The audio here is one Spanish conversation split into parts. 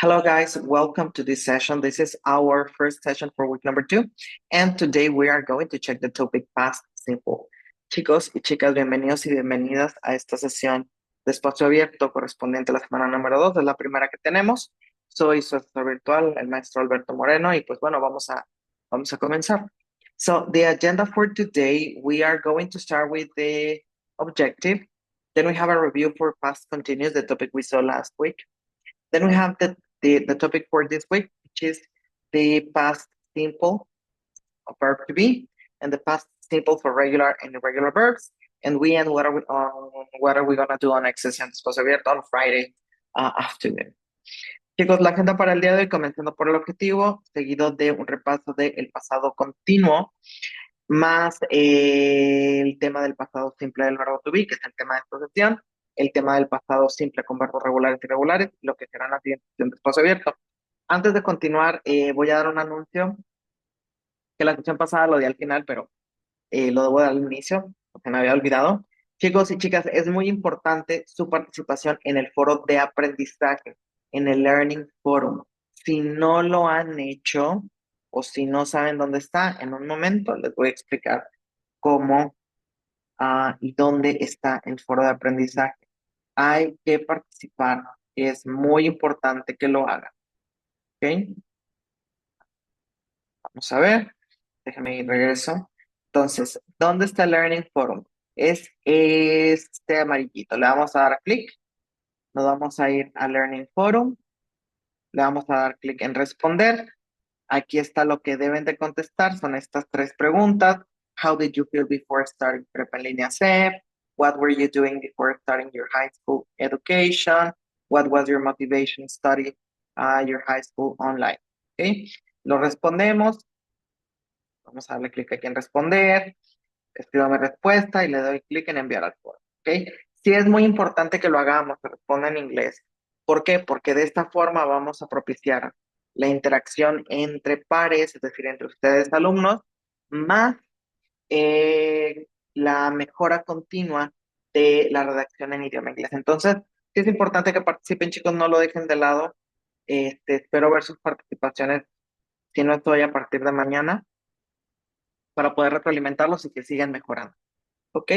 Hello, guys. Welcome to this session. This is our first session for week number 2. And today we are going to check the topic past simple. Chicos y chicas, bienvenidos y bienvenidas a esta sesión de espacio abierto correspondiente a la semana número 2. Es la primera que tenemos. Soy su asesor virtual, el maestro Alberto Moreno, y pues bueno, vamos a comenzar. So the agenda for today, we are going to start with the objective. Then we have a review for past continuous, the topic we saw last week. Then we have the topic for this week, which is the past simple of verb to be and the past simple for regular and irregular verbs. And we end what are we gonna do on next session después abierto on Friday afternoon. Chicos, la agenda para el día de hoy, comenzando por el objetivo, seguido de un repaso del pasado continuo, más el tema del pasado simple del verbo to be, que es el tema de esta sesión, el tema del pasado simple con verbos regulares y irregulares, lo que será la siguiente sesión de espacio abierto. Antes de continuar, voy a dar un anuncio, que la sesión pasada lo di al final, pero lo debo dar al inicio, porque me había olvidado. Chicos y chicas, es muy importante su participación en el foro de aprendizaje, en el Learning Forum. Si no lo han hecho o si no saben dónde está, en un momento les voy a explicar cómo y dónde está el foro de aprendizaje. Hay que participar, es muy importante que lo hagan. ¿Ok? Vamos a ver, déjenme ir regreso. Entonces, ¿dónde está el Learning Forum? Es este amarillito. Le vamos a dar clic, nos vamos a ir a Learning Forum, le vamos a dar clic en responder. Aquí está lo que deben de contestar, son estas 3 preguntas. How did you feel before starting Prepa en línea C? What were you doing before starting your high school education? What was your motivation to study your high school online? ¿Okay? Lo respondemos. Vamos a darle clic aquí en responder. Escribo mi respuesta y le doy clic en enviar al foro. ¿Okay? Sí es muy importante que lo hagamos, que responda en inglés. ¿Por qué? Porque de esta forma vamos a propiciar la interacción entre pares, es decir, entre ustedes alumnos, más la mejora continua de la redacción en idioma inglés. Entonces, sí es importante que participen, chicos, no lo dejen de lado. Espero ver sus participaciones, si no estoy a partir de mañana, para poder retroalimentarlos y que sigan mejorando. ¿Ok?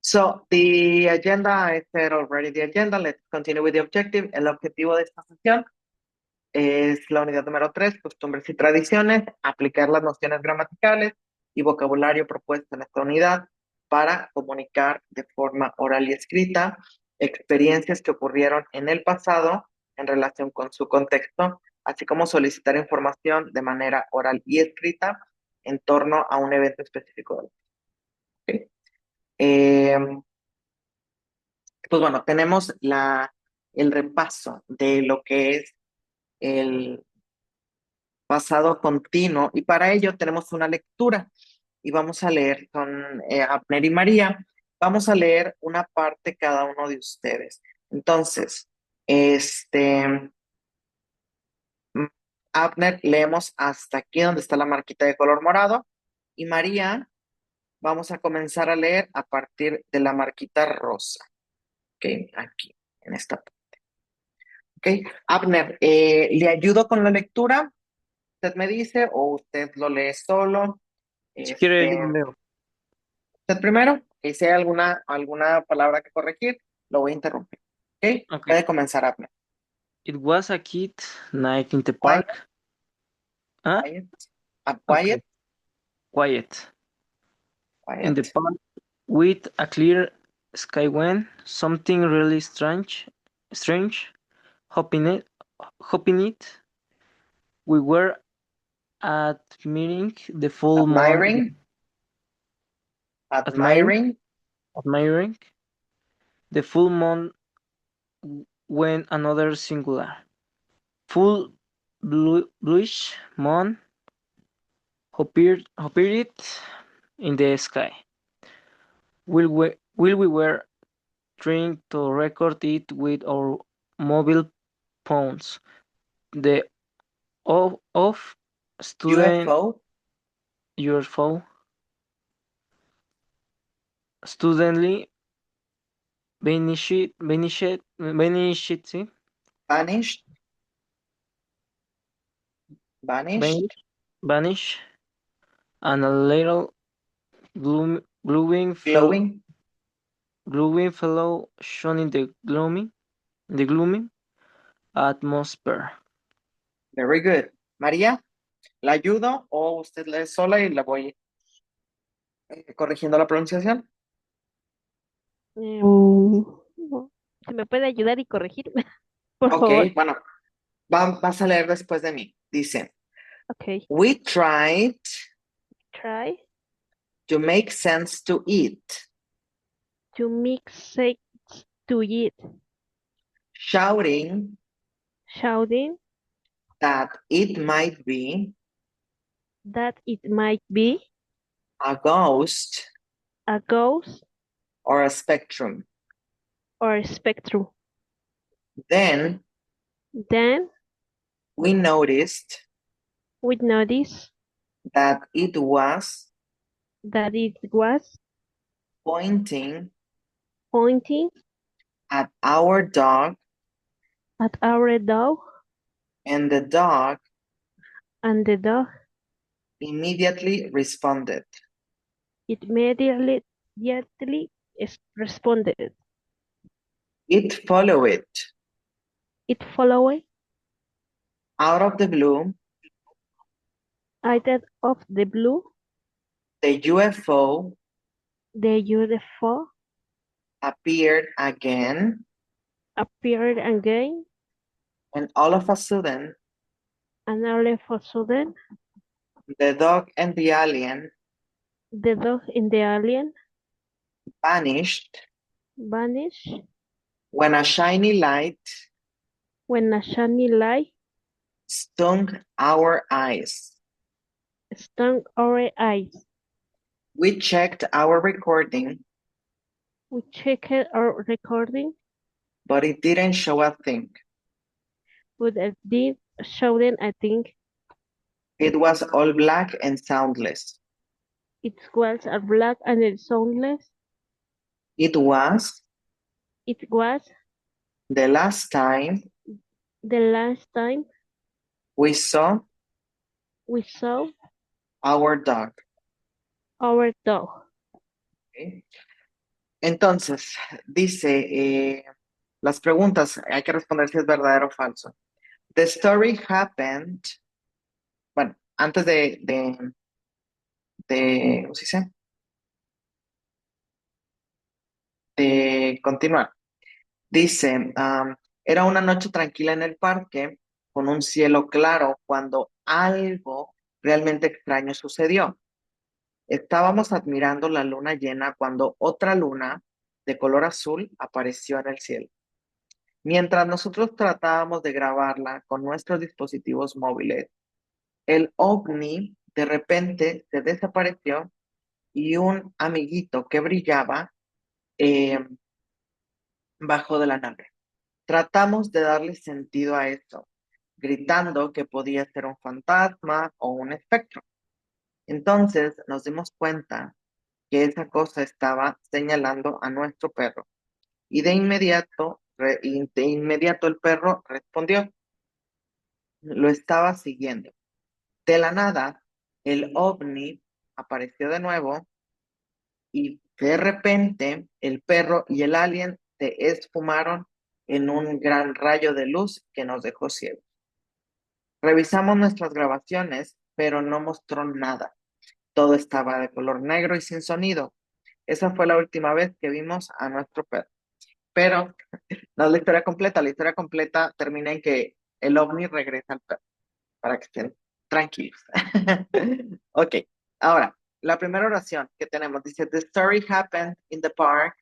So, the agenda, I said already the agenda. Let's continue with the objective. El objetivo de esta sesión es la unidad número 3, costumbres y tradiciones, aplicar las nociones gramaticales y vocabulario propuesto en esta unidad para comunicar de forma oral y escrita experiencias que ocurrieron en el pasado en relación con su contexto, así como solicitar información de manera oral y escrita en torno a un evento específico. ¿Okay? Pues bueno, tenemos el repaso de lo que es el pasado continuo y para ello tenemos una lectura y vamos a leer con Abner y María, vamos a leer una parte cada uno de ustedes. Entonces, Abner, leemos hasta aquí donde está la marquita de color morado y María, vamos a comenzar a leer a partir de la marquita rosa. Ok, aquí, en esta parte. Ok, Abner, ¿le ayudo con la lectura? ¿Usted me dice o usted lo lee solo? Si quiere, Este, leo. usted primero, y si hay alguna palabra que corregir, lo voy a interrumpir. ¿Ok? Okay. Puede comenzar, Abner. It was a kid night in the Quiet, park. Ah, quiet, a okay. quiet, Quiet. In the quiet. park with a clear sky when something really strange happening. We were admiring the full moon, Admiring, admiring, admiring, admiring the full moon when another singular. Full bluish moon appeared in the sky. While we were trying to record it with our mobile phones, the of student UFO, UFO suddenly vanished, see, vanished, Vanished. vanish, and a little Glowing. glowing fellow shone in the gloomy atmosphere. Very good. María, ¿la ayudo o usted lee sola y la voy corrigiendo la pronunciación? ¿Se me puede ayudar y corregir? Por Ok, favor. bueno, vas a leer después de mí. Dice, Ok. we tried Try to make sense to it, to mix sense to it. shouting Shouting that it might be that it might be a ghost a ghost or a spectrum. or a spectrum. Then Then we noticed we noticed that it was that it was pointing pointing at our dog, at our dog, and the dog and the dog immediately responded. immediately responded. It followed It followed out of the blue. out of the blue. The UFO The UFO appeared again, appeared again, and all of a sudden, and all of a sudden, the dog and the alien the dog in the alien vanished vanished when a shiny light when a shiny light stung our eyes. stung our eyes. We checked our recording, We checked our recording, but it didn't show a thing. but it did show them, I think, It was all black and soundless. it was a black and it soundless. It was It was the last time the last time we saw we saw our dog. our dog. ¿Ok? Entonces, dice, las preguntas, hay que responder si es verdadero o falso. The story happened, bueno, antes ¿cómo se dice? De continuar. Dice, era una noche tranquila en el parque con un cielo claro cuando algo realmente extraño sucedió. Estábamos admirando la luna llena cuando otra luna de color azul apareció en el cielo. Mientras nosotros tratábamos de grabarla con nuestros dispositivos móviles, el ovni de repente se desapareció y un amiguito que brillaba eh, bajó de la nave. Tratamos de darle sentido a esto, gritando que podía ser un fantasma o un espectro. Entonces nos dimos cuenta que esa cosa estaba señalando a nuestro perro. Y de inmediato el perro respondió. Lo estaba siguiendo. De la nada, el ovni apareció de nuevo y de repente el perro y el alien se esfumaron en un gran rayo de luz que nos dejó ciegos. Revisamos nuestras grabaciones, pero no mostró nada. Todo estaba de color negro y sin sonido. Esa fue la última vez que vimos a nuestro perro. Pero no es la historia completa. La historia completa termina en que el ovni regresa al perro, para que estén tranquilos. Ok, ahora, la primera oración que tenemos dice, The story happened in the park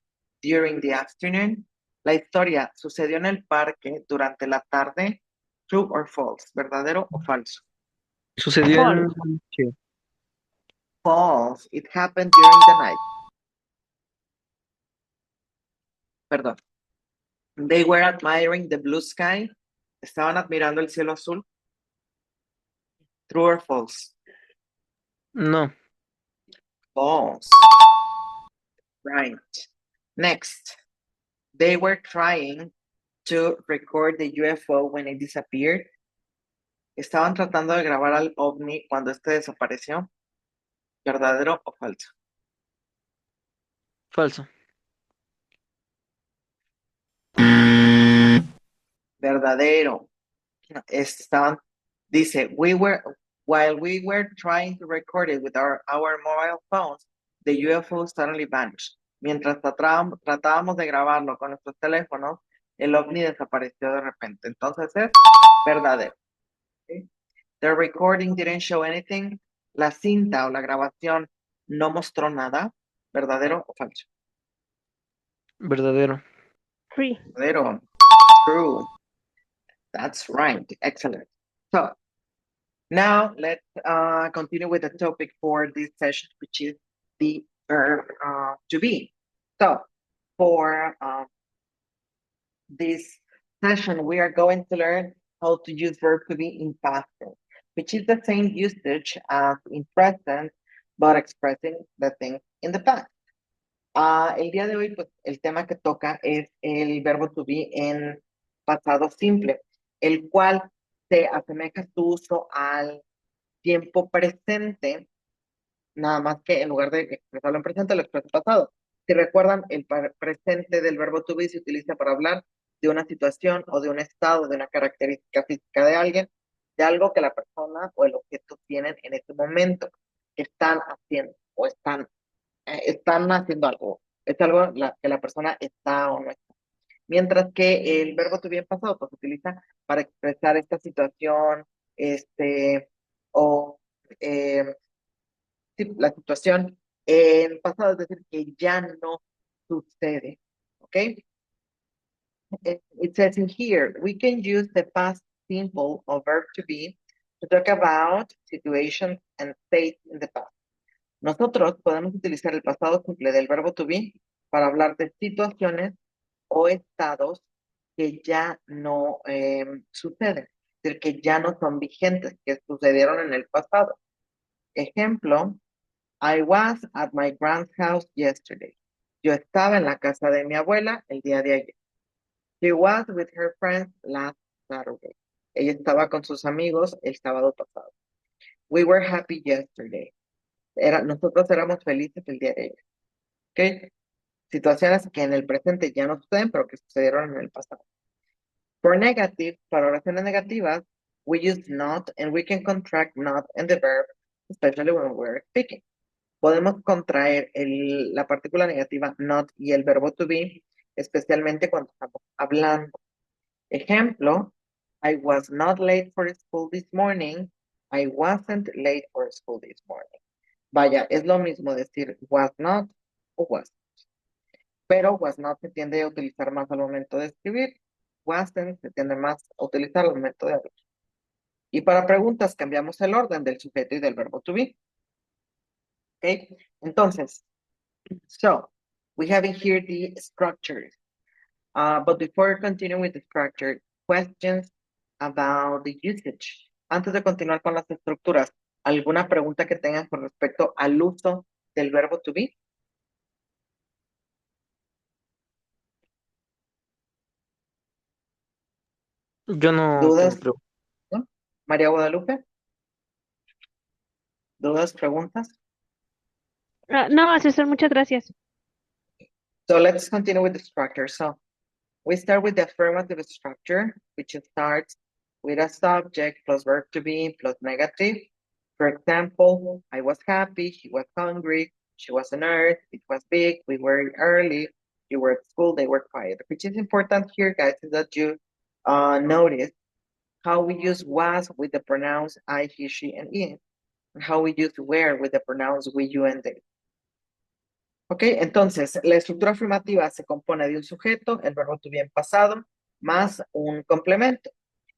during the afternoon. La historia sucedió en el parque durante la tarde. True or false, ¿verdadero o falso? Sucedió en False. sí. False, it happened during the night. Perdón. They were admiring the blue sky. Estaban admirando el cielo azul. True or false? No, False. Right. Next. They were trying to record the UFO when it disappeared. Estaban tratando de grabar al ovni cuando este desapareció. ¿Verdadero o falso? Falso. Verdadero. Estaban, dice, while we were trying to record it with our mobile phones, the UFO suddenly vanished. Mientras tratábamos de grabarlo con nuestros teléfonos, el ovni desapareció de repente. Entonces es verdadero. ¿Sí? The recording didn't show anything. La cinta o la grabación no mostró nada. ¿Verdadero o falso? Verdadero. Free. Verdadero. True. That's right. Excellent. So now let's continue with the topic for this session, which is the verb to be. So for this session, we are going to learn how to use verb to be in past tense, which is the same usage as in present, but expressing the thing in the past. El día de hoy, pues, el tema que toca es el verbo to be en pasado simple, el cual se asemeja su uso al tiempo presente, nada más que en lugar de expresarlo en presente, lo expresa en pasado. Si recuerdan, el presente del verbo to be se utiliza para hablar de una situación o de un estado, de una característica física de alguien, de algo que la persona o el objeto tienen en este momento, que están haciendo o están haciendo algo. Es algo que la persona está o no está. Mientras que el verbo to be en pasado pues, se utiliza para expresar esta situación, o sí, la situación en pasado, es decir, que ya no sucede. ¿Ok? It says in here, we can use the past simple of verb to be to talk about situations and states in the past. Nosotros podemos utilizar el pasado simple del verbo to be para hablar de situaciones o estados que ya no suceden, es decir, que ya no son vigentes, que sucedieron en el pasado. Ejemplo, I was at my grand's house yesterday. Yo estaba en la casa de mi abuela el día de ayer. She was with her friends last Saturday. Ella estaba con sus amigos el sábado pasado. We were happy yesterday. Nosotros éramos felices el día de ayer. ¿Ok? Situaciones que en el presente ya no suceden, pero que sucedieron en el pasado. For negative, para oraciones negativas, we use not and we can contract not and the verb, especially when we're speaking. Podemos contraer la partícula negativa not y el verbo to be, especialmente cuando estamos hablando. Ejemplo, I was not late for school this morning. I wasn't late for school this morning. Vaya, es lo mismo decir was not o was. Pero was not se tiende a utilizar más al momento de escribir. Wasn't se tiende más a utilizar al momento de hablar. Y para preguntas cambiamos el orden del sujeto y del verbo to be. ¿Ok? Entonces, so we have in here the structures. But before continuing with the structure, questions about the usage. Antes de continuar con las estructuras, ¿alguna pregunta que tengan con respecto al uso del verbo to be? Yo no ¿Dudas? tengo ¿No? María Guadalupe, ¿dudas, preguntas? No, asesor, muchas gracias. So let's continue with the structure. So we start with the affirmative structure, which starts with a subject plus verb to be plus negative. For example, I was happy, he was hungry, she was a nurse, it was big, we were early, you were at school, they were quiet. Which is important here, guys, is that you notice how we use was with the pronouns I, he, she, and it, and how we use were with the pronouns we, you, and they. Ok, entonces la estructura afirmativa se compone de un sujeto, el verbo to be en pasado, más un complemento.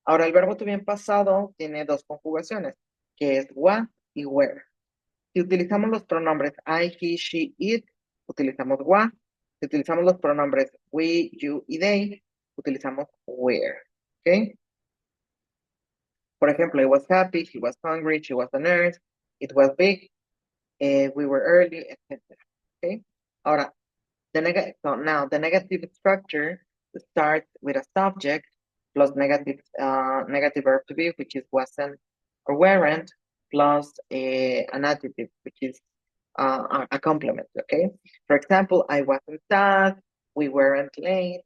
Ahora, el verbo to be en pasado tiene dos conjugaciones, que es was y were. Si utilizamos los pronombres I, he, she, it, utilizamos was. Si utilizamos los pronombres we, you y they, utilizamos were. ¿Ok? Por ejemplo, I was happy, he was hungry, she was a nurse, it was big, we were early, etc. ¿Ok? Ahora, so now the negative structure starts with a subject plus negative verb to be, which is wasn't or weren't, plus an adjective, which is a complement, okay? For example, I wasn't sad, we weren't late,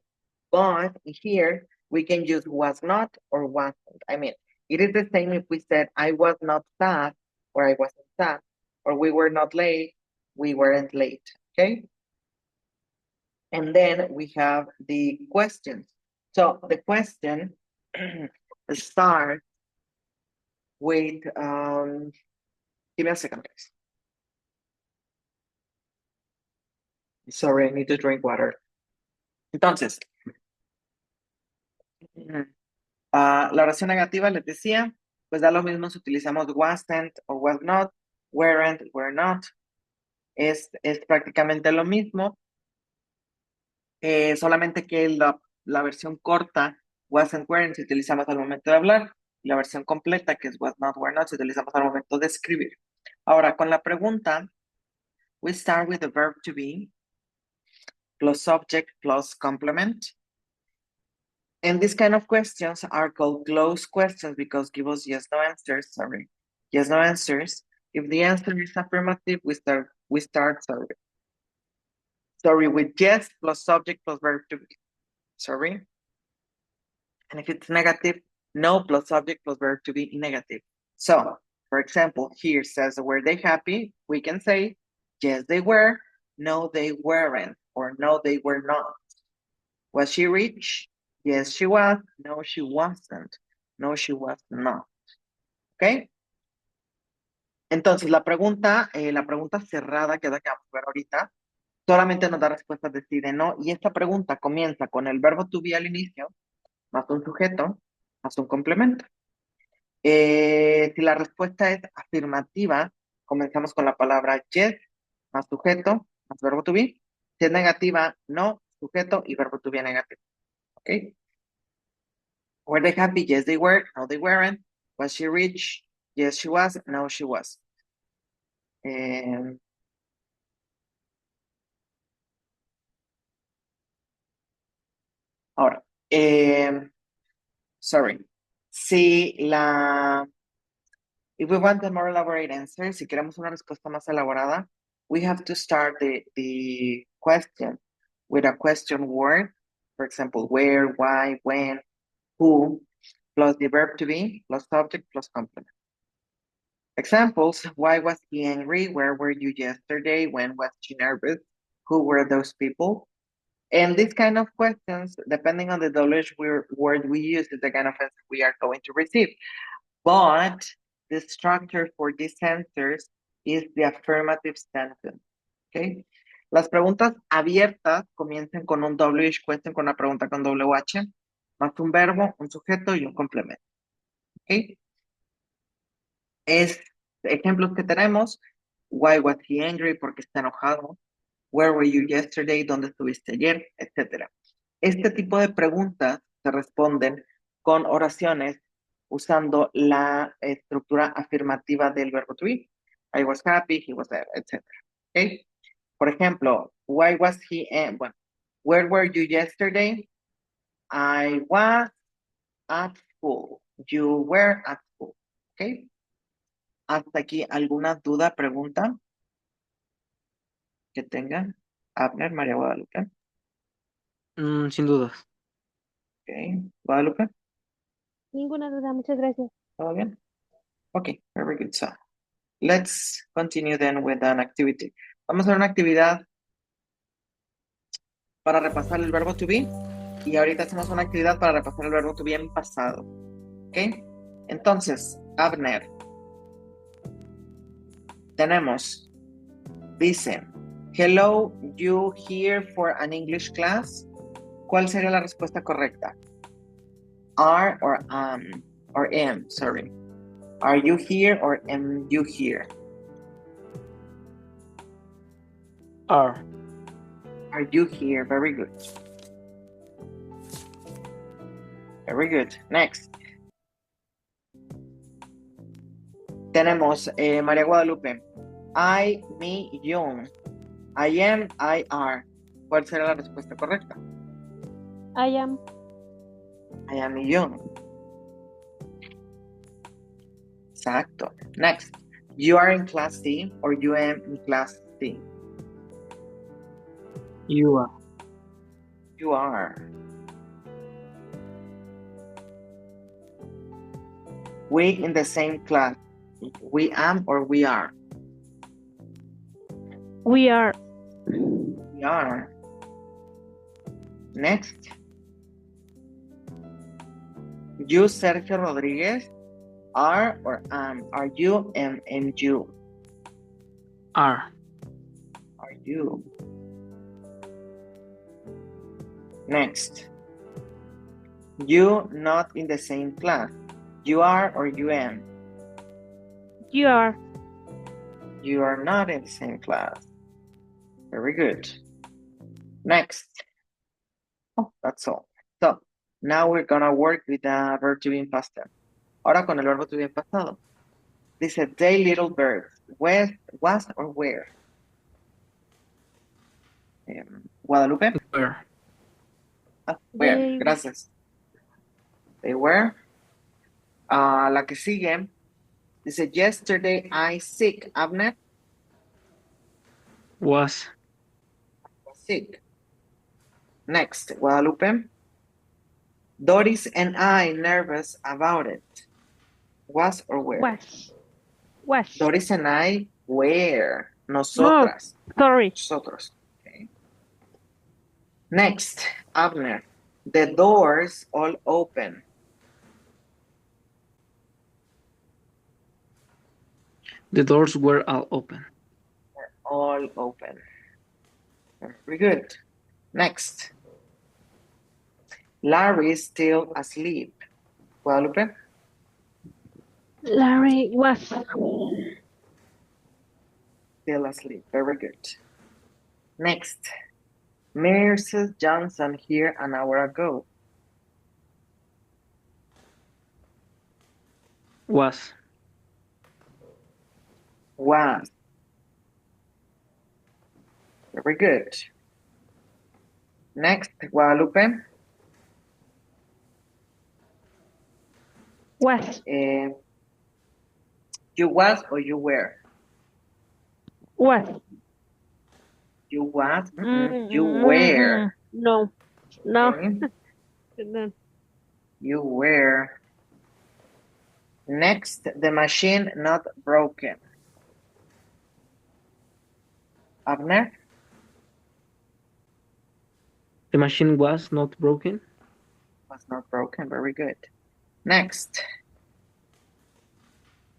but here we can use was not or wasn't. I mean, it is the same if we said I was not sad or I wasn't sad, or we were not late, we weren't late, okay? And then we have the questions. So the question starts with, give me a second, guys. Sorry, I need to drink water. Entonces, la oración negativa les decía, pues da lo mismo si utilizamos wasn't o was not, weren't, were not. Es prácticamente lo mismo, solamente que la versión corta, wasn't, weren't, se utilizamos al momento de hablar, y la versión completa, que es was not, were not, se utilizamos al momento de escribir. Ahora, con la pregunta, we start with the verb to be, plus subject, plus complement. And these kind of questions are called closed questions because give us yes, no answers, sorry. Yes, no answers. If the answer is affirmative, we start with yes plus subject plus verb to be. Sorry. And if it's negative, no plus subject plus verb to be negative. So, for example, here says, were they happy? We can say, yes, they were. No, they weren't. Or no, they were not. Was she rich? Yes, she was. No, she wasn't. No, she was not. ¿Ok? Entonces, la pregunta cerrada, que es la que vamos a ver ahorita, solamente nos da respuestas de sí, de no. Y esta pregunta comienza con el verbo to be al inicio, más un sujeto, más un complemento. Si la respuesta es afirmativa, comenzamos con la palabra yes, más sujeto, más verbo to be. Si es negativa, no, sujeto y verbo to be negativo. ¿Ok? Were they happy? Yes, they were. No, they weren't. Was she rich? Yes, she was. No, she was. Ahora, sorry. If we want a more elaborate answer, si queremos una respuesta más elaborada, we have to start the question with a question word. For example, where, why, when, who, plus the verb to be, plus subject, plus complement. Examples, why was he angry? Where were you yesterday? When was she nervous? Who were those people? And these kind of questions, depending on the WH word we use, is the kind of answer we are going to receive. But the structure for these answers is the affirmative sentence, okay? Las preguntas abiertas comienzan con un WH question, con una pregunta con WH, más un verbo, un sujeto y un complemento, okay? Ejemplos que tenemos, why was he angry? Porque está enojado. Where were you yesterday? ¿Dónde estuviste ayer? Etcétera. Este tipo de preguntas se responden con oraciones usando la estructura afirmativa del verbo to be. I was happy, he was there, etcétera. ¿Okay? Por ejemplo, why was he, where were you yesterday? I was at school. You were at school. ¿Okay? Hasta aquí, ¿alguna duda, pregunta que tengan? Abner, María Guadalupe. Sin dudas. Okay. Guadalupe, Ninguna duda, muchas gracias. ¿todo bien? Okay, very good. So, let's continue then with an activity. Vamos a hacer una actividad para repasar el verbo to be y ahorita hacemos una actividad para repasar el verbo to be en pasado. ¿Ok? Entonces, Abner, tenemos, dice, hello, you here for an English class? ¿Cuál sería la respuesta correcta? Are or am, sorry. Are you here or am you here? Are. Are you here? Very good. Very good. Next. Tenemos María Guadalupe. I, me, you. I am, I are. ¿Cuál será la respuesta correcta? I am. I am young. Exacto. Next. You are in class C or you am in class C. You are. You are. We in the same class. We am or we are. We are. We are. Next. You, Sergio Rodriguez, are or am. Are you and you? Are. Are you? Next. You not in the same class. You are or you am. You are. You are not in the same class. Very good. Next. Oh, that's all. So, now we're gonna work with the verb to be in past tense. Ahora con el verbo to be in pasado. Dice, they little birds. Where, was or where? Guadalupe. Where? Where. They- Gracias. They were. La que sigue. Dice, yesterday I sick. Abner Was. was sick. Next, Guadalupe. Doris and I nervous about it. Was or where? Was. Doris and I were. Nosotras. Sorry. Nosotros. Okay. Next, Abner. The doors all open. The doors were all open. All open. Very good. Next. Larry is still asleep. Guadalupe? Larry was. Still asleep. Very good. Next. Mrs. Johnson here an hour ago. Was. Was. Very good. Next, Guadalupe. Was. You was or you were? Was. You was. You were. No. No. Okay. No. You were. Next, the machine not broken. Abner? The machine was not broken. Was not broken. Very good. Next.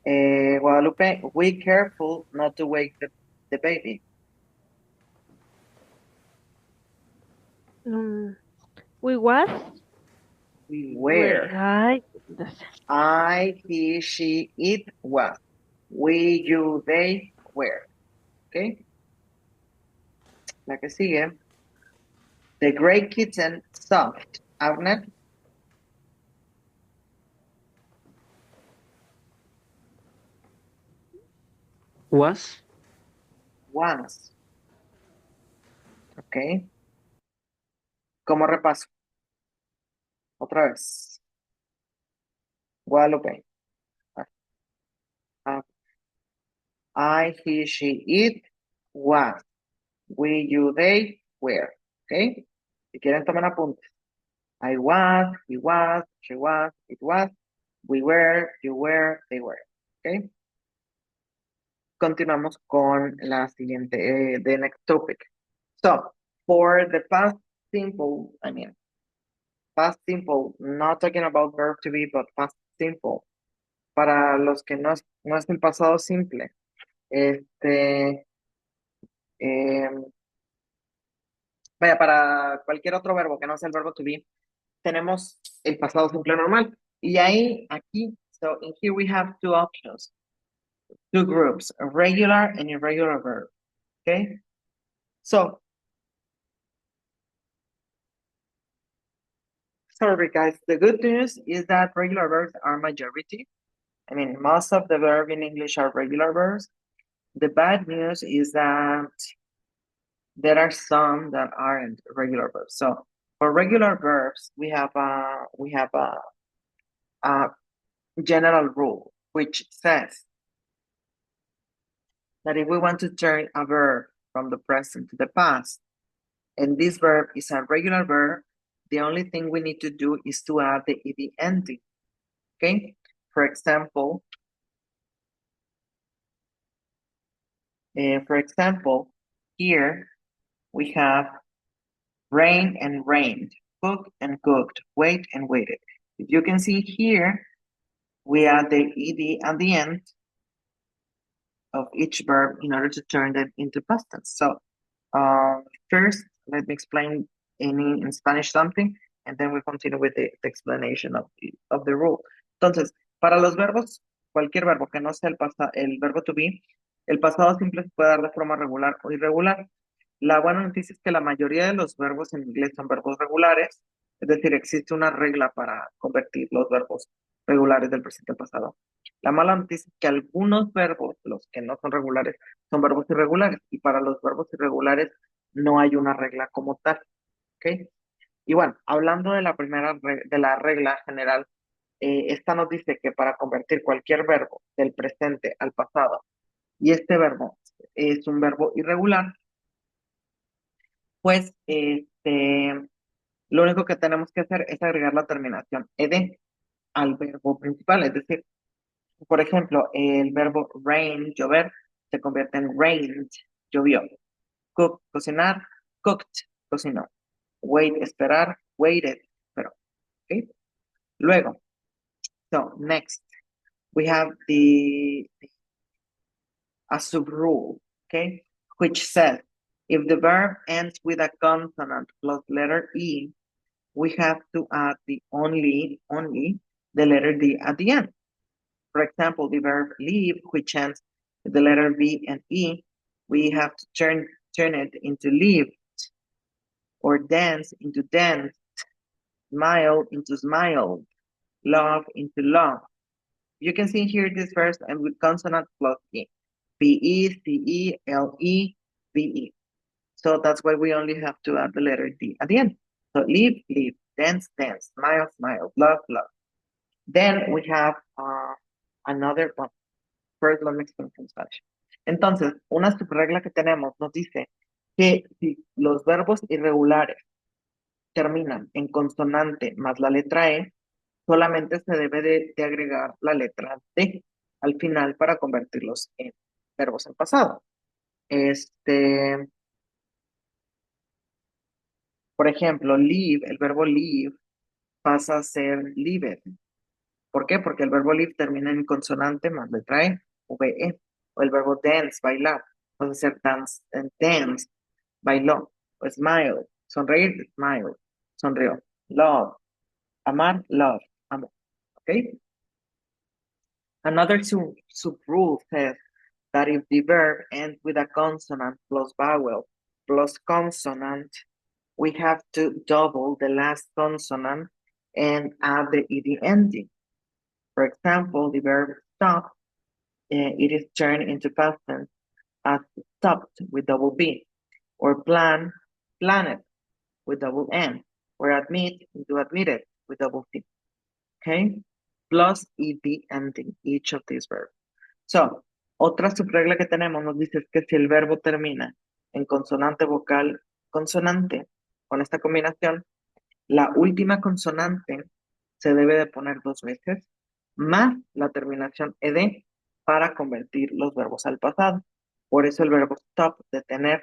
Guadalupe, be careful not to wake the baby. We was. We were. Right. I, he, she, it was. We, you, they were. Okay. La que sigue. The gray kitten soft. Abner? Was. Was. Ok. ¿Cómo repaso? Otra vez. Guadalupe. I, he, she, it was. We, you, they were. Ok. Si quieren tomar apuntes. I was, he was, she was, it was, we were, you were, they were. Ok. Continuamos con la siguiente, the next topic. So, for the past simple, past simple, not talking about verb to be, but past simple. Para los que no es el pasado simple, vaya, para cualquier otro verbo que no sea el verbo to be, tenemos el pasado simple normal. Y ahí, aquí, so in here we have two options, two groups, a regular and irregular verb. Okay? So, sorry guys, the good news is that regular verbs are majority. Most of the verbs in English are regular verbs. The bad news is that there are some that aren't regular verbs. So, For regular verbs, we have a general rule which says that if we want to turn a verb from the present to the past, and this verb is a regular verb, the only thing we need to do is to add the ed ending. Okay? For example, here we have rain and rained, cook and cooked, wait and waited. If you can see here, we add the ed at the end of each verb in order to turn them into past tense. So first, let me explain in Spanish something, and then we continue with the explanation of the rule. Entonces, para los verbos, cualquier verbo que no sea el verbo to be, el pasado simple se puede dar de forma regular o irregular. La buena noticia es que la mayoría de los verbos en inglés son verbos regulares, es decir, existe una regla para convertir los verbos regulares del presente al pasado. La mala noticia es que algunos verbos, los que no son regulares, son verbos irregulares, y para los verbos irregulares no hay una regla como tal, ¿ok? Y bueno, hablando de la de la regla general, esta nos dice que para convertir cualquier verbo del presente al pasado, y este verbo es un verbo irregular, pues lo único que tenemos que hacer es agregar la terminación ed al verbo principal, es decir, por ejemplo, el verbo rain, llover, se convierte en rained, llovió. Cook, cocinar, cooked, cocinó. Wait, esperar, waited, esperó. Okay? Luego, so next, we have a sub-rule, okay, which says if the verb ends with a consonant plus letter E, we have to add the only the letter D at the end. For example, the verb leave, which ends with the letter V and E, we have to turn it into lived, or dance into danced, smile into smiled, love into love. You can see here this verse and with consonant plus E. B-E, C-E, L-E, B-E. So that's why we only have to add the letter D at the end. So live, live, dance, dance, smile, smile, love, love. Then we have another one. First, let me explain in Spanish. Entonces, una subregla que tenemos nos dice que si los verbos irregulares terminan en consonante más la letra E, solamente se debe de agregar la letra D al final para convertirlos en verbos en pasado. Por ejemplo, leave, el verbo leave pasa a ser lived. ¿Por qué? Porque el verbo live termina en consonante más letra E, VE. O el verbo dance, bailar, pasa a ser dance, dance, bailó. O smile, sonreír, smile, sonrió. Love, amar, love, amor. ¿Ok? Another sub-rule says that if the verb ends with a consonant plus vowel plus consonant, we have to double the last consonant and add the ed ending. For example, the verb stop, it is turned into past tense as stopped with double B, or plan, planned with double N, or admit into admitted with double T. Okay? Plus ed ending each of these verbs. So, otra subregla que tenemos nos dice que si el verbo termina en consonante vocal consonante, con esta combinación, la última consonante se debe de poner 2 veces, más la terminación ed para convertir los verbos al pasado. Por eso el verbo stop, detener,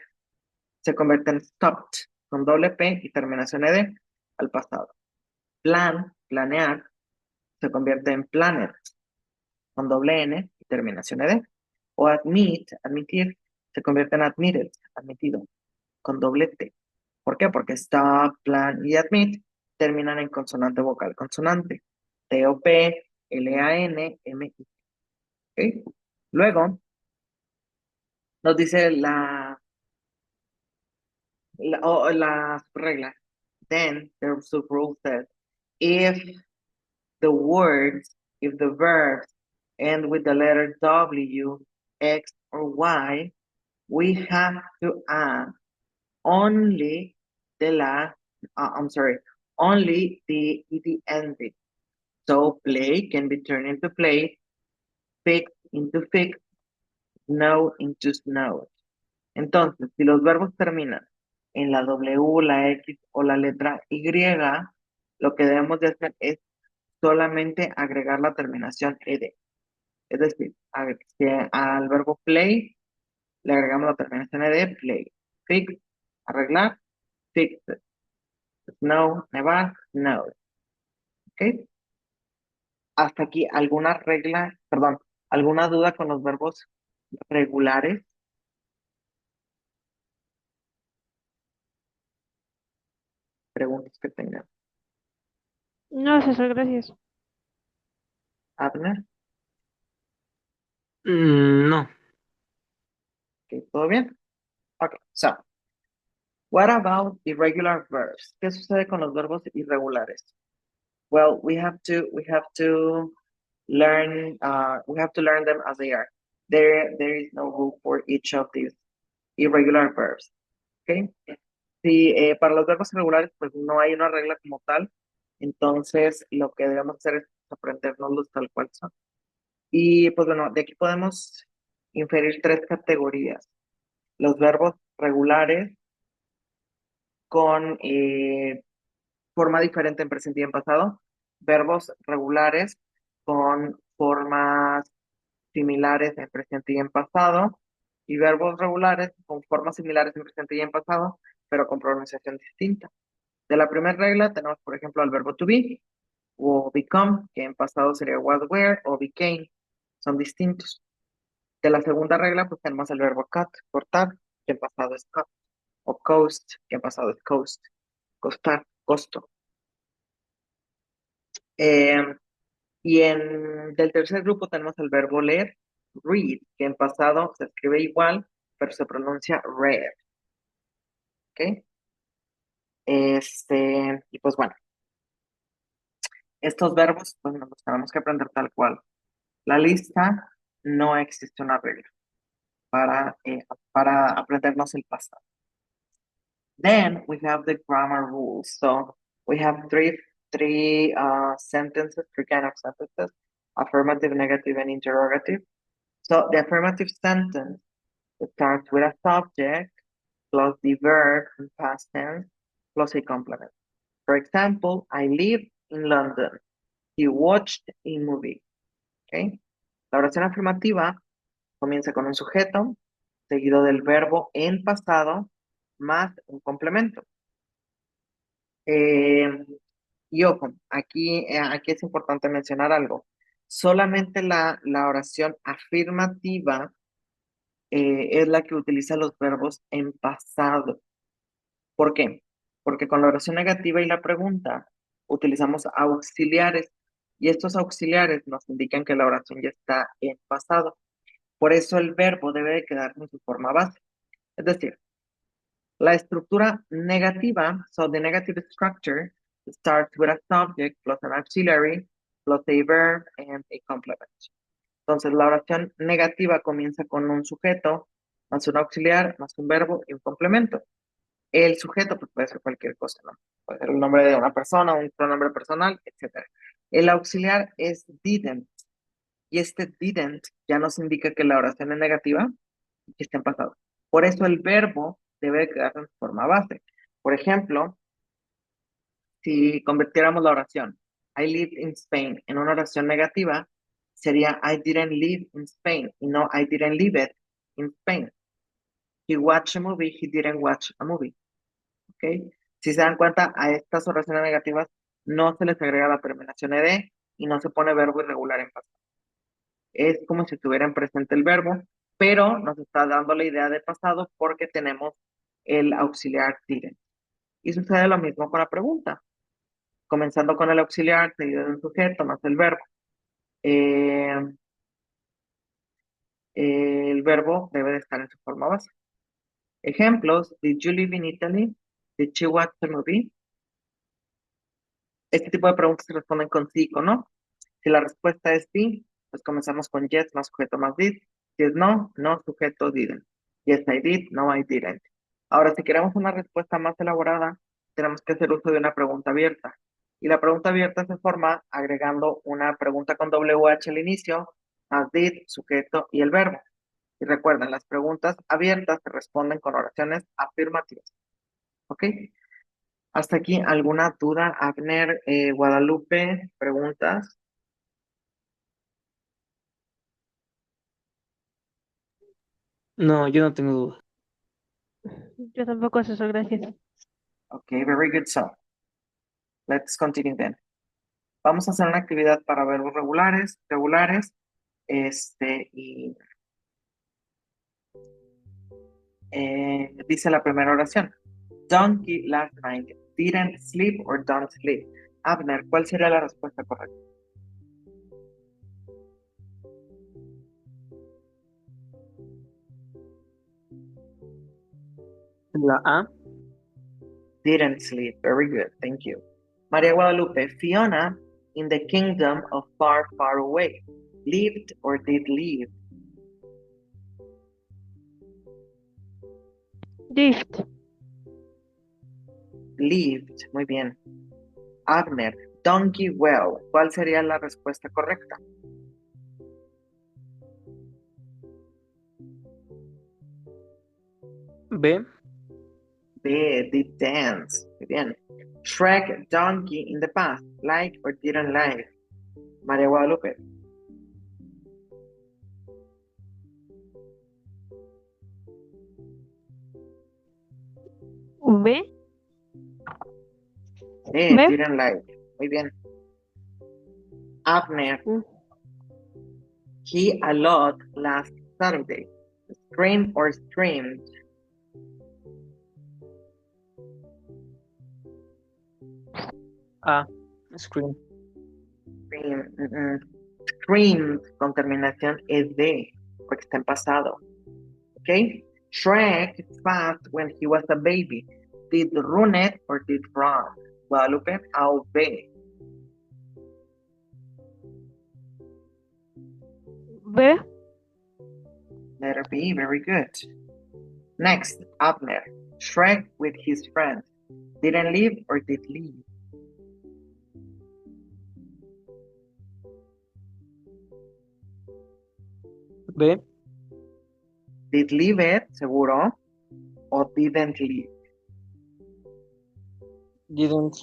se convierte en stopped, con doble P y terminación ed al pasado. Plan, planear, se convierte en planned, con doble N y terminación ed. O admit, admitir, se convierte en admitted, admitido, con doble T. ¿Por qué? Porque stop, plan y admit terminan en consonante vocal consonante. T-O-P, L-A-N, M-I. ¿Okay? Luego, nos dice la regla. Then, the sub-rule says, if the verbs end with the letter W, X, or Y, we have to add only the last I'm sorry, only the ed ending. So play can be turned into play, fix into fix, snow into snow. Entonces, si los verbos terminan en la W, la X o la letra Y, lo que debemos de hacer es solamente agregar la terminación ed. Es decir, si al verbo play le agregamos la terminación ed, play. Fix, arreglar, fix. Snow, nevar, snow. ¿Ok? Hasta aquí, ¿alguna regla, perdón, alguna duda con los verbos regulares? Preguntas que tengan. No, César, gracias. Abner, No. ¿ok? ¿Todo bien? Ok, so, what about irregular verbs? ¿Qué sucede con los verbos irregulares? Well, we have to learn them as they are. There is no rule for each of these irregular verbs. ¿Ok? Sí, para los verbos irregulares, pues no hay una regla como tal. Entonces, lo que debemos hacer es aprendernoslos tal cual son. Y pues bueno, de aquí podemos inferir tres categorías. Los verbos regulares con forma diferente en presente y en pasado. Verbos regulares con formas similares en presente y en pasado. Y verbos regulares con formas similares en presente y en pasado, pero con pronunciación distinta. De la primera regla tenemos, por ejemplo, al verbo to be o become, que en pasado sería was, were o became. Son distintos. De la segunda regla, pues tenemos el verbo cut, cortar, que en pasado es cut. O coast, que en pasado es coast. Costar, costo. Eh, del tercer grupo tenemos el verbo leer, read, que en pasado se escribe igual, pero se pronuncia read. ¿Ok? Y pues bueno, estos verbos, pues nos los tenemos que aprender tal cual. La lista no existe una regla para aprendernos el pasado. Then we have the grammar rules. So we have three sentences, three kind of sentences: affirmative, negative, and interrogative. So the affirmative sentence starts with a subject plus the verb in past tense plus a complement. For example, I live in London. He watched a movie. Okay. La oración afirmativa comienza con un sujeto, seguido del verbo en pasado, más un complemento. Eh, y ojo, aquí es importante mencionar algo. Solamente la oración afirmativa es la que utiliza los verbos en pasado. ¿Por qué? Porque con la oración negativa y la pregunta utilizamos auxiliares y estos auxiliares nos indican que la oración ya está en pasado. Por eso el verbo debe de quedar en su forma base. Es decir, la estructura negativa, so the negative structure starts with a subject plus an auxiliary plus a verb and a complement. Entonces, la oración negativa comienza con un sujeto, más un auxiliar, más un verbo y un complemento. El sujeto pues, puede ser cualquier cosa, ¿no? Puede ser el nombre de una persona, un pronombre personal, etcétera. El auxiliar es didn't, y este didn't ya nos indica que la oración es negativa y que está en pasado. Por eso el verbo debe quedar en forma base. Por ejemplo, si convirtiéramos la oración I lived in Spain en una oración negativa, sería I didn't live in Spain y no I didn't live it in Spain. He watched a movie, he didn't watch a movie. ¿Ok? Si se dan cuenta, a estas oraciones negativas no se les agrega la terminación ed y no se pone verbo irregular en pasado. Es como si estuviera en presente el verbo, pero nos está dando la idea de pasado porque tenemos el auxiliar didn't. Y sucede lo mismo con la pregunta, comenzando con el auxiliar, seguido de un sujeto, más el verbo. Eh, el verbo debe de estar en su forma base. Ejemplos: Did you live in Italy? Did you watch the movie? Este tipo de preguntas se responden con sí o no. Si la respuesta es sí, pues comenzamos con yes más sujeto más did. Si es no, no sujeto didn't. Yes, I did, no, I didn't. Ahora, si queremos una respuesta más elaborada, tenemos que hacer uso de una pregunta abierta. Y la pregunta abierta se forma agregando una pregunta con WH al inicio, más did, sujeto y el verbo. Y recuerden, las preguntas abiertas se responden con oraciones afirmativas. ¿Ok? Hasta aquí, ¿alguna duda, Abner, Guadalupe? ¿Preguntas? No, yo no tengo duda. Yo tampoco, asesor, gracias. Okay, very good. So, let's continue then. Vamos a hacer una actividad para verbos regulares, y dice la primera oración. Donkey last night didn't sleep or don't sleep. Abner, ¿cuál sería la respuesta correcta? La A, Didn't sleep. Very good. Thank you. María Guadalupe, Fiona in the kingdom of far, far away. Lived or did live? Drift. Lived. Muy bien. Abner, donkey well. ¿Cuál sería la respuesta correcta? B, B, did dance. Muy bien. Shrek donkey in the past. Like or didn't like? María Guadalupe. V. B, B. didn't like. Muy bien. Abner, Mm, he a lot last Saturday. Stream or streamed? A, screen. Streamed con terminación ed, porque está en pasado. ¿Ok? Shrek fast when he was a baby. Did run it or did run? Guadalupe, A o B. B. Letter B, very good. Next, Abner. Shrek with his friends. Didn't leave or did leave? B, Did leave it, seguro, o didn't leave? didn't.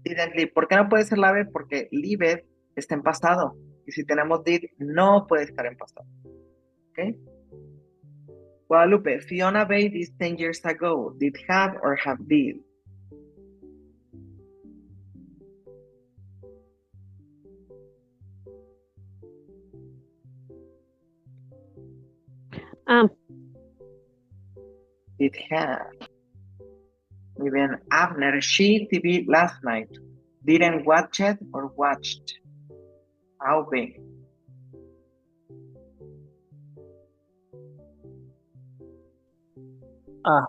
Didn't leave. ¿Por qué no puede ser la B? Porque leave it está en pasado. Y si tenemos did, no puede estar en pasado. ¿Ok? Guadalupe, Fiona babies 10 years ago. Did have or have did? A. Did have. Muy bien. Abner, she TV last night. Didn't watch it or watched? A o B. A,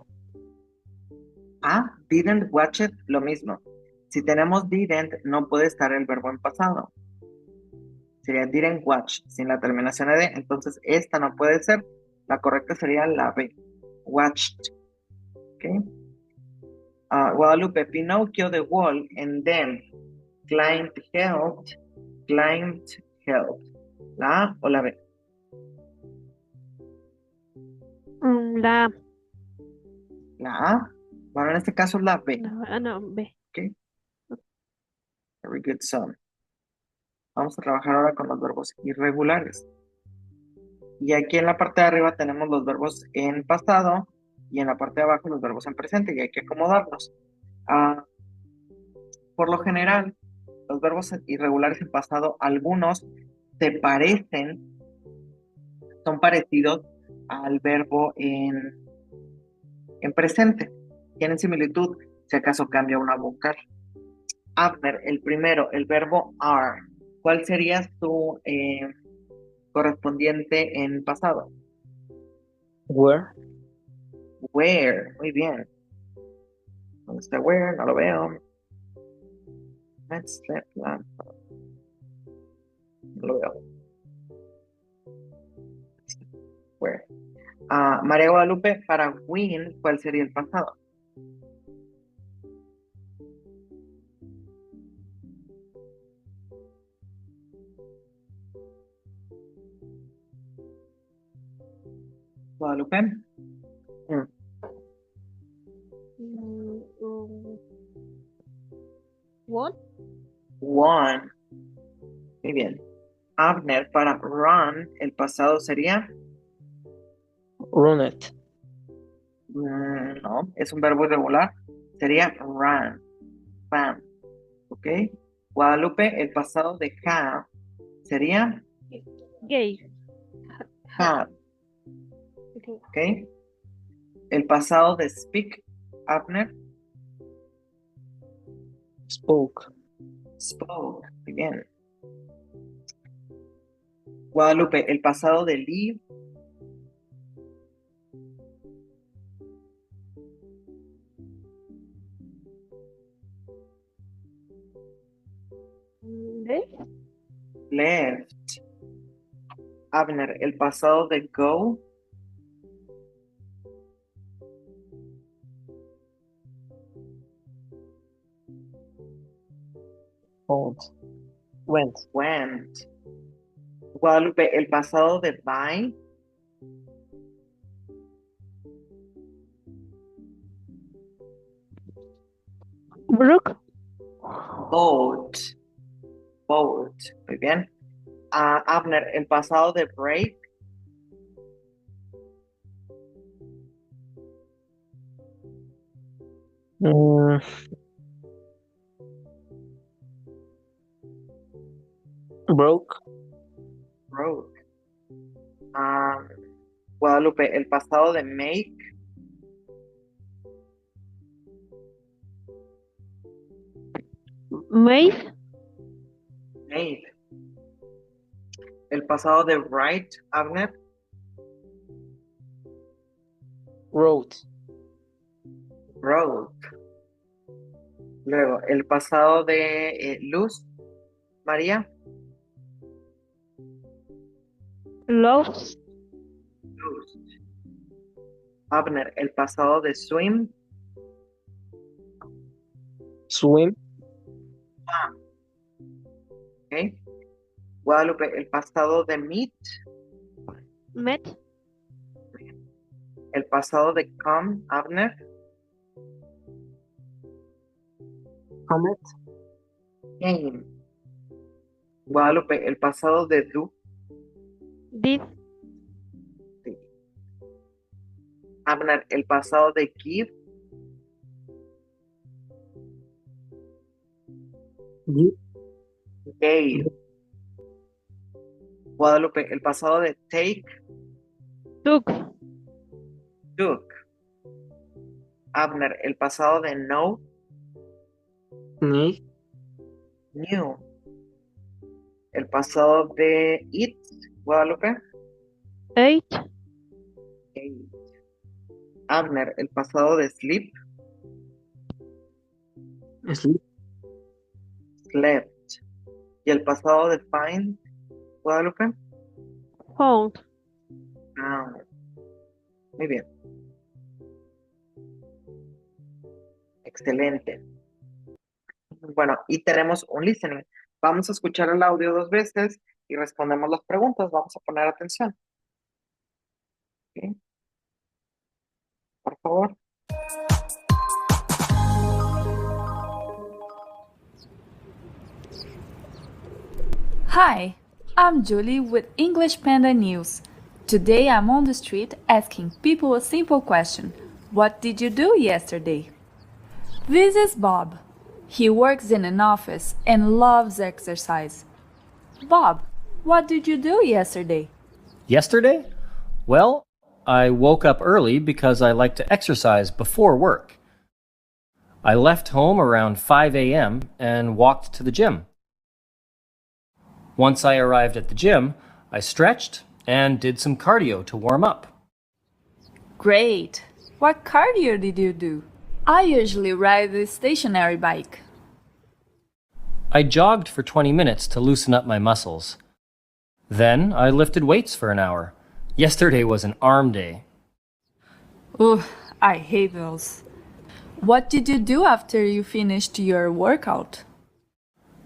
A, didn't watch it, lo mismo. Si tenemos didn't, no puede estar el verbo en pasado. Sería didn't watch sin la terminación de, entonces esta no puede ser. La correcta sería la B. Watched. Okay. Guadalupe, Pinocchio the wall and then climbed, helped. ¿La A o la B? La A. La A. Bueno, en este caso es la B. No, B. Okay. Very good, son. Vamos a trabajar ahora con los verbos irregulares. Y aquí en la parte de arriba tenemos los verbos en pasado y en la parte de abajo los verbos en presente y hay que acomodarlos. Ah, por lo general, los verbos irregulares en pasado, algunos se parecen, son parecidos al verbo en presente. Tienen similitud si acaso cambia una vocal. Abner, el primero, el verbo are. ¿Cuál sería su correspondiente en pasado? where, Where, muy bien. ¿Dónde está where? No lo veo. Let's let that. No lo veo. Where? María Guadalupe, para win, ¿cuál sería el pasado? Guadalupe. Mm, Mm, um, What? One. Muy bien. Abner, para run, el pasado sería. Run it. No, es un verbo irregular. Sería run. Ran. ¿Ok? Guadalupe, el pasado de have sería Gay. have. Okay. ¿Ok? El pasado de speak, Abner, Spoke. spoke. Muy bien. Guadalupe, el pasado de leave, Left. left. Abner, el pasado de go, Old. Went. went. Guadalupe, el pasado de buy, Brooke. bought. Bought. Muy bien. Abner, el pasado de break, Mm, broke. broke. Guadalupe, el pasado de make, Made. made. El pasado de write, Abner, Wrote. wrote. Luego, el pasado de lose, María, Lost. lost. Abner, el pasado de swim, Swim. ¿ok? Guadalupe, el pasado de meet, Met. el pasado de come, Abner, Comet. came. Guadalupe, el pasado de do, Did. sí. Abner, el pasado de give, Give. gave. Guadalupe, el pasado de take, Took. took. Abner, el pasado de know, Need. knew. El pasado de eat, Guadalupe, Ate. ate. Abner, el pasado de sleep, Sleep. slept. Y el pasado de find, Guadalupe, Found. found. Muy bien. Excelente. Bueno, y tenemos un listening. Vamos a escuchar el audio 2 veces y respondemos las preguntas. Vamos a poner atención. ¿Ok? Por favor. Hi, I'm Julie with English Panda News. Today I'm on the street asking people a simple question. What did you do yesterday? This is Bob. He works in an office and loves exercise. Bob, what did you do yesterday? Yesterday? Well, I woke up early because I like to exercise before work. I left home around 5 a.m. and walked to the gym. Once I arrived at the gym, I stretched and did some cardio to warm up. Great! What cardio did you do? I usually ride the stationary bike. I jogged for 20 minutes to loosen up my muscles. Then I lifted weights for an hour. Yesterday was an arm day. Ugh, I hate those. What did you do after you finished your workout?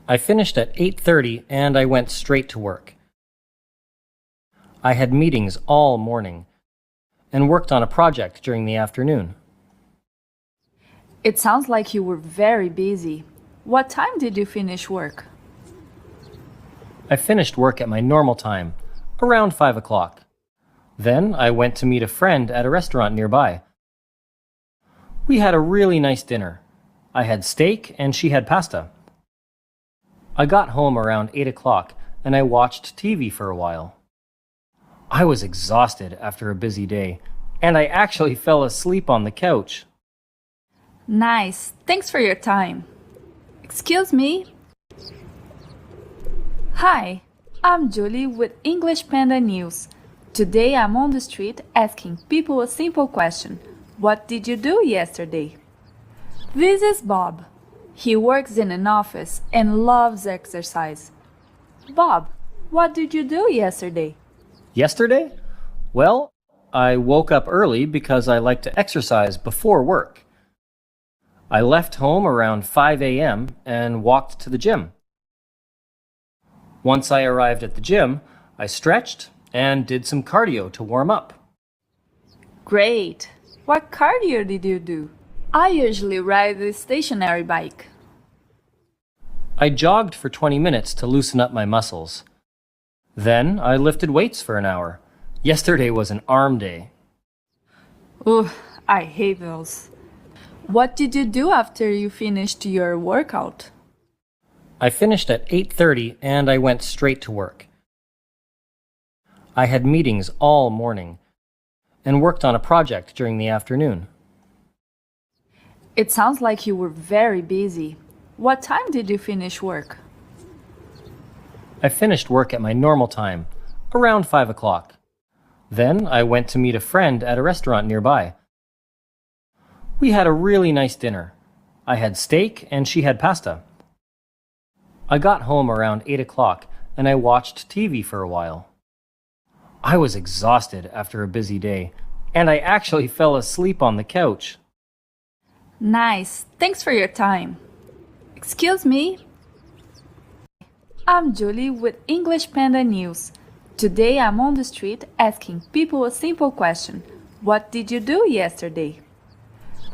I finished at 8:30 and I went straight to work. I had meetings all morning and worked on a project during the afternoon. It sounds like you were very busy. What time did you finish work? I finished work at my normal time, around 5 o'clock. Then I went to meet a friend at a restaurant nearby. We had a really nice dinner. I had steak and she had pasta. I got home around 8 o'clock and I watched TV for a while. I was exhausted after a busy day, and I actually fell asleep on the couch. Nice. Thanks for your time. Excuse me? Hi, I'm Julie with English Panda News. Today I'm on the street asking people a simple question. What did you do yesterday? This is Bob. He works in an office and loves exercise. Bob, what did you do yesterday? Yesterday? Well, I woke up early because I like to exercise before work. I left home around 5 a.m. and walked to the gym. Once I arrived at the gym, I stretched and did some cardio to warm up. Great! What cardio did you do? I usually ride the stationary bike. I jogged for 20 minutes to loosen up my muscles. Then I lifted weights for an hour. Yesterday was an arm day. Ugh, I hate those. What did you do after you finished your workout? I finished at 8:30 and I went straight to work. I had meetings all morning and worked on a project during the afternoon. It sounds like you were very busy. What time did you finish work? I finished work at my normal time, around 5 o'clock. Then I went to meet a friend at a restaurant nearby. We had a really nice dinner. I had steak and she had pasta. I got home around 8 o'clock and I watched TV for a while. I was exhausted after a busy day, and I actually fell asleep on the couch. Nice. Thanks for your time. Excuse me? I'm Julie with English Panda News. Today I'm on the street asking people a simple question. What did you do yesterday?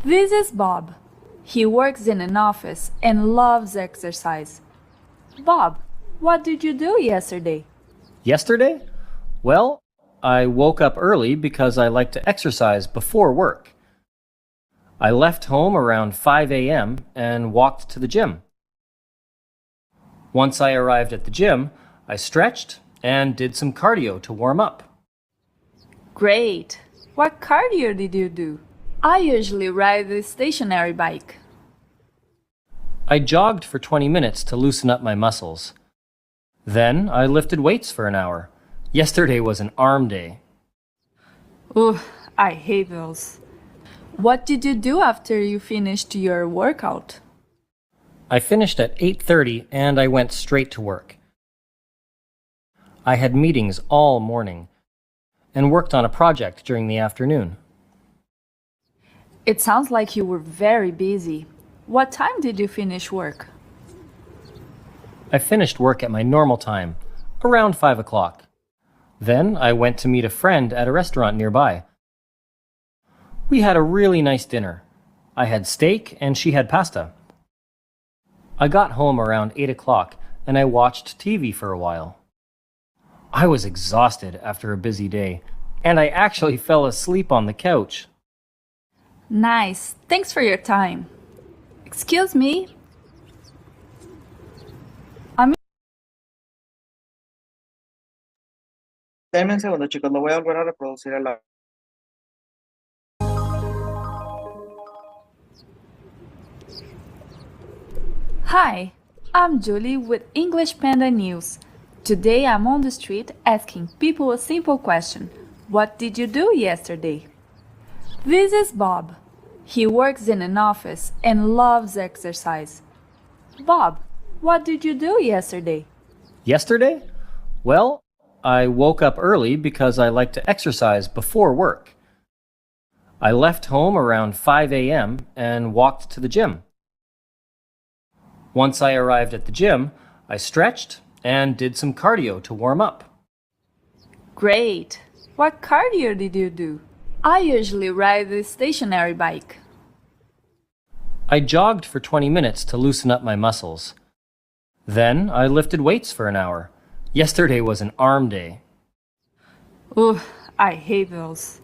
This is Bob. He works in an office and loves exercise. Bob, what did you do yesterday? Yesterday? Well, I woke up early because I like to exercise before work. I left home around 5 a.m. and walked to the gym. Once I arrived at the gym, I stretched and did some cardio to warm up. Great! What cardio did you do? I usually ride the stationary bike. I jogged for 20 minutes to loosen up my muscles. Then I lifted weights for an hour. Yesterday was an arm day. Ugh, I hate those. What did you do after you finished your workout? I finished at 8:30 and I went straight to work. I had meetings all morning and worked on a project during the afternoon. It sounds like you were very busy. What time did you finish work? I finished work at my normal time, around 5 o'clock. Then I went to meet a friend at a restaurant nearby. We had a really nice dinner. I had steak and she had pasta. I got home around 8 o'clock and I watched TV for a while. I was exhausted after a busy day, and I actually fell asleep on the couch. Nice. Thanks for your time. Excuse me? Denme un segundo, chicos, lo voy a volver a reproducir el audio. Hi, I'm Julie with English Panda News. Today I'm on the street asking people a simple question. What did you do yesterday? This is Bob. He works in an office and loves exercise. Bob, what did you do yesterday? Yesterday? Well, I woke up early because I like to exercise before work. I left home around 5 a.m. and walked to the gym. Once I arrived at the gym, I stretched and did some cardio to warm up. Great! What cardio did you do? I usually ride the stationary bike. I jogged for 20 minutes to loosen up my muscles. Then I lifted weights for an hour. Yesterday was an arm day. Ugh, I hate those.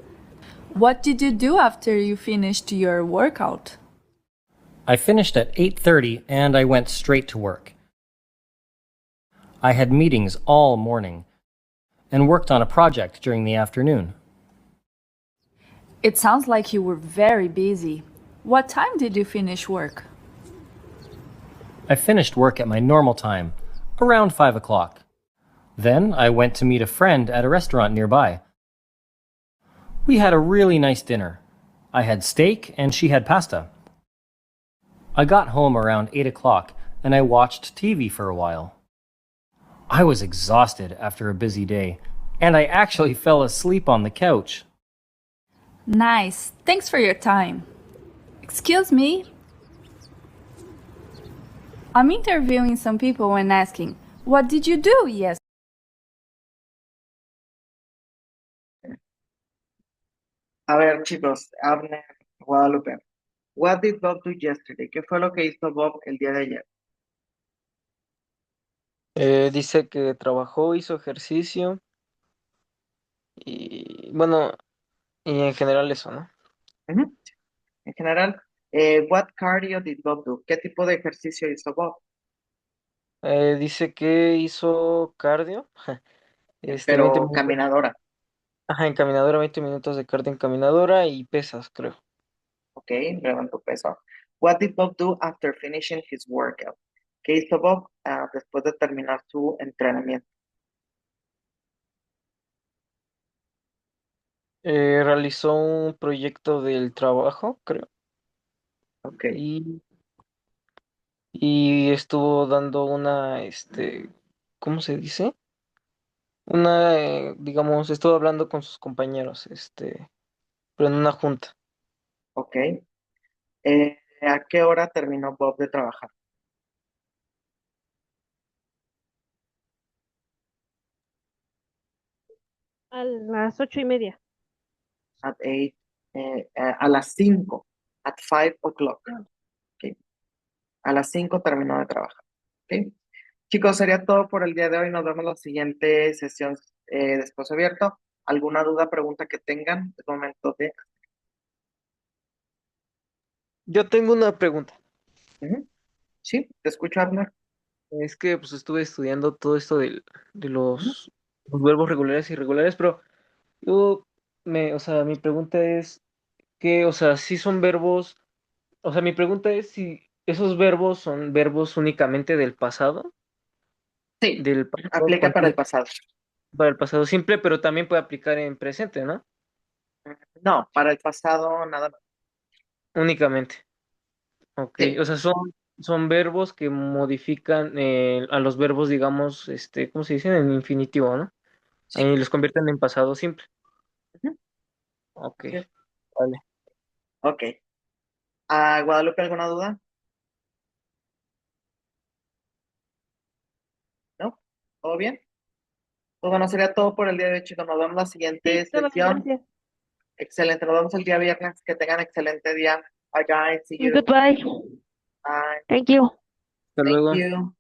What did you do after you finished your workout? I finished at 8:30 and I went straight to work. I had meetings all morning and worked on a project during the afternoon. It sounds like you were very busy. What time did you finish work? I finished work at my normal time, around 5 o'clock. Then I went to meet a friend at a restaurant nearby. We had a really nice dinner. I had steak and she had pasta. I got home around 8 o'clock and I watched TV for a while. I was exhausted after a busy day, and I actually fell asleep on the couch. Nice. Thanks for your time. Excuse me. I'm interviewing some people and asking, what did you do yesterday? A ver, chicos, Abner, Guadalupe. What did Bob do yesterday? ¿Qué fue lo que hizo Bob el día de ayer? Dice que trabajó, hizo ejercicio y bueno, y en general eso, ¿no? Ujú. En general, what cardio did Bob do? ¿Qué tipo de ejercicio hizo Bob? Dice que hizo cardio, 20 Pero minutos, caminadora. ajá, en caminadora, 20 minutos de cardio en caminadora y pesas, creo. Ok, levantó peso. What did Bob do after finishing his workout? ¿Qué hizo Bob después de terminar su entrenamiento? Realizó un proyecto del trabajo, creo, Ok, y, y estuvo dando una, ¿cómo se dice? Una, digamos, estuvo hablando con sus compañeros, pero en una junta. ok. ¿A qué hora terminó Bob de trabajar? A las 8:30. At 8, a las 5, at 5 o'clock. Ok. A las 5 terminó de trabajar. Ok. Chicos, sería todo por el día de hoy. Nos vemos en la siguiente sesión de Espacio Abierto. ¿Alguna duda, pregunta que tengan? Es momento de... Yo tengo una pregunta. Ujú. Sí, te escucho, Abner. Es que pues estuve estudiando todo esto de Ujú. los verbos regulares y irregulares, pero o sea, mi pregunta es que, o sea, si son verbos, o sea, mi pregunta es si esos verbos son verbos únicamente Sí, del pasado aplica para el continuo, pasado. para el pasado simple, pero también puede aplicar en presente, ¿no? No, para el pasado nada más. Únicamente. Ok, Sí, o sea, son verbos que modifican a los verbos, digamos, ¿cómo se dice? En infinitivo, ¿no? sí. Ahí los convierten en pasado simple. Ujú. Ok, Así es. vale. Ok. Guadalupe, ¿alguna duda? ¿No? ¿Todo bien? Pues bueno, sería todo por el día de hoy, chicos. Nos vemos en la siguiente Sí, todo bien, sesión. gracias. Excelente. Nos vemos el día viernes. Que tengan excelente día. Bye, guys. See you. Goodbye. Bye. Thank you. Hasta Thank luego. you.